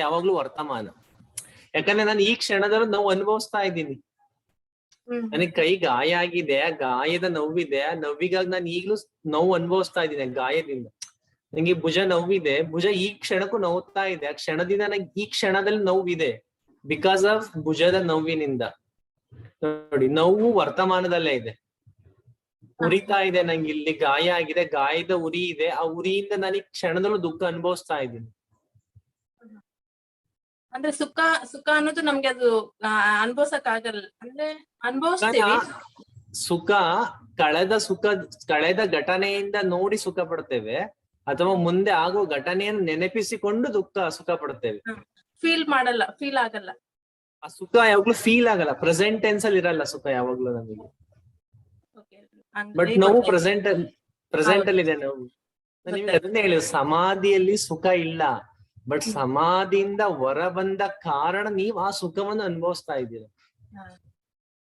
ಯಾವಾಗ್ಲೂ ವರ್ತಮಾನ. ಯಾಕಂದ್ರೆ ನಾನು ಈ ಕ್ಷಣದಲ್ಲೂ ನೋವು ಅನುಭವಿಸ್ತಾ ಇದ್ದೀನಿ. ನನಗ್ ಕೈ ಗಾಯ ಆಗಿದೆ, ಗಾಯದ ನೋವಿದೆ, ಆ ನೋವಿಗಾಗಿ ನಾನು ಈಗ್ಲೂ ನೋವು ಅನುಭವಿಸ್ತಾ ಇದ್ದೀನಿ. ಗಾಯದಿಂದ ನಂಗೆ ಭುಜ ನೋವಿದೆ, ಭುಜ ಈ ಕ್ಷಣಕ್ಕೂ ನೋವ್ತಾ ಇದೆ. ಆ ಕ್ಷಣದಿಂದ ನಂಗೆ ಈ ಕ್ಷಣದಲ್ಲಿ ನೋವಿದೆ ಬಿಕಾಸ್ ಆಫ್ ಭುಜದ ನೋವಿನಿಂದ. ನೋಡಿ, ನೋವು ವರ್ತಮಾನದಲ್ಲೇ ಇದೆ, ಉರಿತಾ ಇದೆ. ನಂಗೆ ಇಲ್ಲಿ ಗಾಯ ಆಗಿದೆ, ಗಾಯದ ಉರಿ ಇದೆ, ಆ ಉರಿಯಿಂದ ನಾನು ಈ ಕ್ಷಣದಲ್ಲೂ ದುಃಖ ಅನುಭವಿಸ್ತಾ ಇದ್ದೀನಿ. ಅಂದ್ರೆ ಸುಖ ಸುಖ ಅನ್ನೋದು ನಮ್ಗೆ ಅದು ಅನುಭವಿಸಕ್ ಆಗಲ್ಲ, ಅಂದ್ರೆ ಅನುಭವಿಸ್ತೀವಿ. ಸುಖ ಕಳೆದ ಘಟನೆಯಿಂದ ನೋಡಿ ಸುಖ ಪಡ್ತೇವೆ, ಅಥವಾ ಮುಂದೆ ಆಗೋ ಘಟನೆಯನ್ನು ನೆನಪಿಸಿಕೊಂಡು ಸುಖ ಪಡ್ತೇವೆ. ಫೀಲ್ ಆಗಲ್ಲ. ಆ ಸುಖ ಯಾವಾಗ್ಲೂ ಫೀಲ್ ಆಗಲ್ಲ, ಪ್ರೆಸೆಂಟ್ ಟೆನ್ಸ್ ಅಲ್ಲಿ ಇರಲ್ಲ ಸುಖ ಯಾವಾಗ್ಲೂ ನಮಗೆ. ಬಟ್ ನೋವು ಪ್ರೆಸೆಂಟ್ ಅಲ್ಲಿ ಇದೆ. ನೋವು ನಿಮ್ಗೆ ಅದನ್ನೇ ಹೇಳಿ, ಸಮಾಧಿಯಲ್ಲಿ ಸುಖ ಇಲ್ಲ, ಬಟ್ ಸಮಾಧಿಯಿಂದ ಹೊರ ಬಂದ ಕಾರಣ ನೀವು ಆ ಸುಖವನ್ನು ಅನುಭವಿಸ್ತಾ ಇದ್ದೀರಾ.